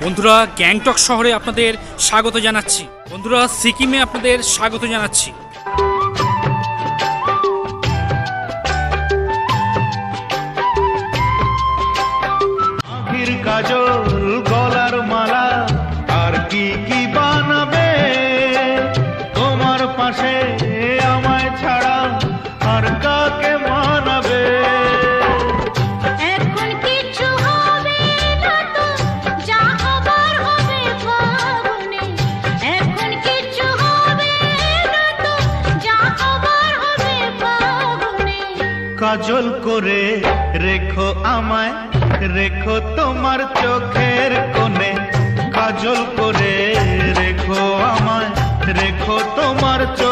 বন্ধুরা, গ্যাংটক শহরে আপনাদের স্বাগত জানাচ্ছি। বন্ধুরা, সিকিমে আপনাদের স্বাগত জানাচ্ছি। আখির কাজল, গলার মালা, আর কি কি বানাবে? তোমার পাশে আমায় ছাড়া আর কাকে মানাবে? এখন কিছু হবে না তো, যা হবার হবে ফাগুনে। এখন কিছু হবে না তো, যা হবার হবে ফাগুনে। কাজল করে রেখো আমায়, রেখো তোমার চোখের কোণে। কাজল করে রেখো আমায়, রেখো তোমার চোখের